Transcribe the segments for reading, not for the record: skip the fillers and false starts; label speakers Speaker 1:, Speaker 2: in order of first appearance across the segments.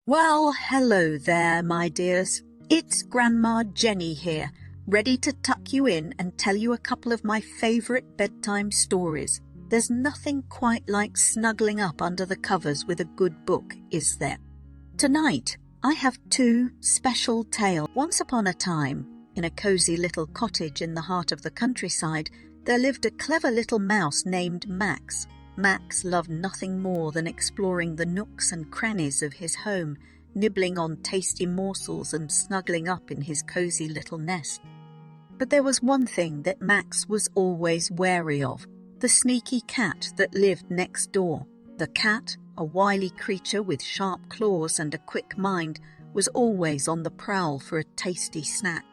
Speaker 1: Well, hello there, my dears. It's Grandma Jenny here, ready to tuck you in and tell you a couple of my favorite bedtime stories. There's nothing quite like snuggling up under the covers with a good book, is there? Tonight, I have two special tales. Once upon a time, in a cozy little cottage in the heart of the countryside, there lived a clever little mouse named Max. Max loved nothing more than exploring the nooks and crannies of his home, nibbling on tasty morsels and snuggling up in his cozy little nest. But there was one thing that Max was always wary of: the sneaky cat that lived next door. The cat, a wily creature with sharp claws and a quick mind, was always on the prowl for a tasty snack.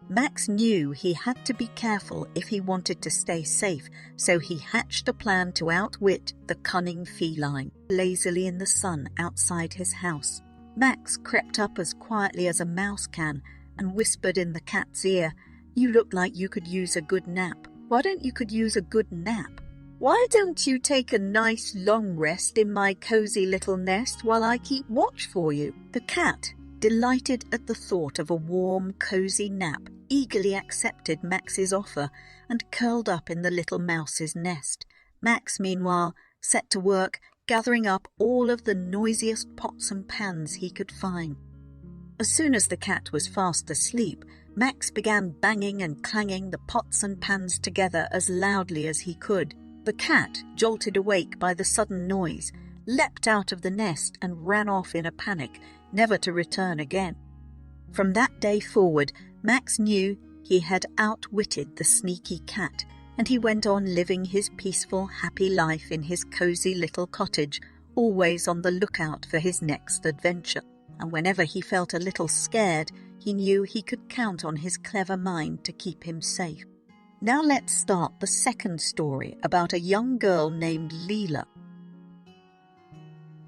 Speaker 1: Max knew he had to be careful if he wanted to stay safe, so he hatched a plan to outwit the cunning feline. Lazily in the sun outside his house, Max crept up as quietly as a mouse can and whispered in the cat's ear, "You look like you could use a good nap. Why don't you use a good nap? Why don't you take a nice long rest in my cozy little nest while I keep watch for you?" The cat, delighted at the thought of a warm, cozy nap, eagerly accepted Max's offer and curled up in the little mouse's nest. Max, meanwhile, set to work gathering up all of the noisiest pots and pans he could find. As soon as the cat was fast asleep, Max began banging and clanging the pots and pans together as loudly as he could. The cat, jolted awake by the sudden noise, leapt out of the nest and ran off in a panic, never to return again. From that day forward, Max knew he had outwitted the sneaky cat, and he went on living his peaceful, happy life in his cozy little cottage, always on the lookout for his next adventure. And whenever he felt a little scared, he knew he could count on his clever mind to keep him safe. Now let's start the second story about a young girl named Leela.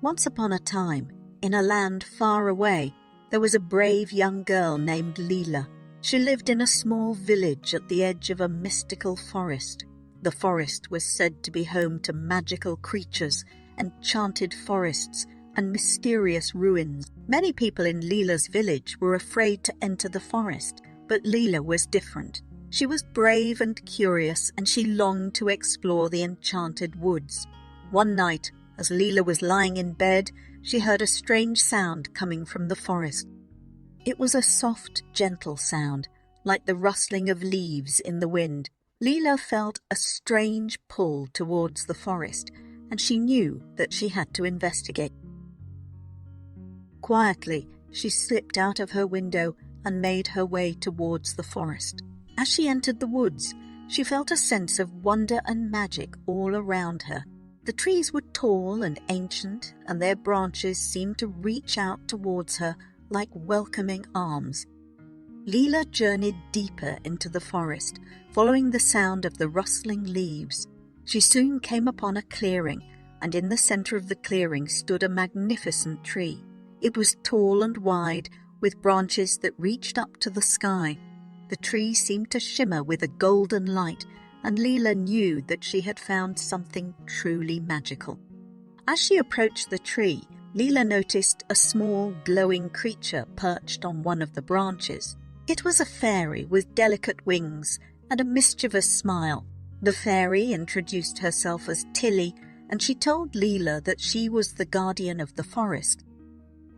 Speaker 1: Once upon a time, in a land far away, there was a brave young girl named Leela. She lived in a small village at the edge of a mystical forest. The forest was said to be home to magical creatures, enchanted forests, and mysterious ruins. Many people in Leela's village were afraid to enter the forest, but Leela was different. She was brave and curious, and she longed to explore the enchanted woods. One night, as Leela was lying in bed, she heard a strange sound coming from the forest. It was a soft, gentle sound, like the rustling of leaves in the wind. Leela felt a strange pull towards the forest, and she knew that she had to investigate. Quietly, she slipped out of her window and made her way towards the forest. As she entered the woods, she felt a sense of wonder and magic all around her. The trees were tall and ancient, and their branches seemed to reach out towards her like welcoming arms. Leela journeyed deeper into the forest, following the sound of the rustling leaves. She soon came upon a clearing, and in the center of the clearing stood a magnificent tree. It was tall and wide, with branches that reached up to the sky. The tree seemed to shimmer with a golden light, and Leela knew that she had found something truly magical. As she approached the tree, Leela noticed a small, glowing creature perched on one of the branches. It was a fairy with delicate wings and a mischievous smile. The fairy introduced herself as Tilly, and she told Leela that she was the guardian of the forest.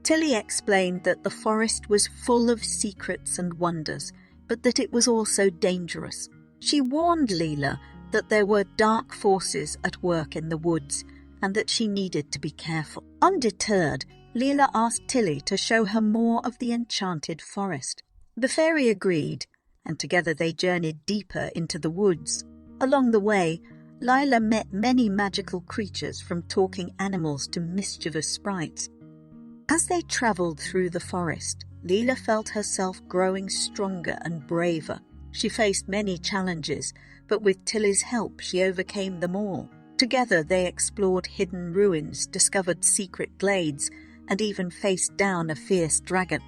Speaker 1: Tilly explained that the forest was full of secrets and wonders, but that it was also dangerous. She warned Leela that there were dark forces at work in the woods and that she needed to be careful. Undeterred, Leela asked Tilly to show her more of the enchanted forest. The fairy agreed, and together they journeyed deeper into the woods. Along the way, Leela met many magical creatures, from talking animals to mischievous sprites. As they traveled through the forest, Leela felt herself growing stronger and braver. She faced many challenges, but with Tilly's help she overcame them all. Together they explored hidden ruins, discovered secret glades, and even faced down a fierce dragon.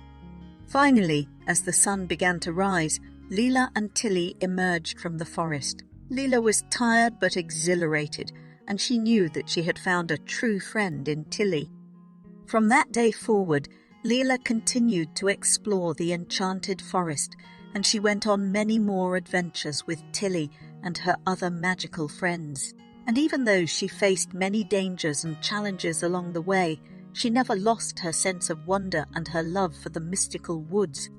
Speaker 1: Finally, as the sun began to rise, Leela and Tilly emerged from the forest. Leela was tired but exhilarated, and she knew that she had found a true friend in Tilly. From that day forward, Leela continued to explore the enchanted forest, and she went on many more adventures with Tilly and her other magical friends. And even though she faced many dangers and challenges along the way, she never lost her sense of wonder and her love for the mystical woods.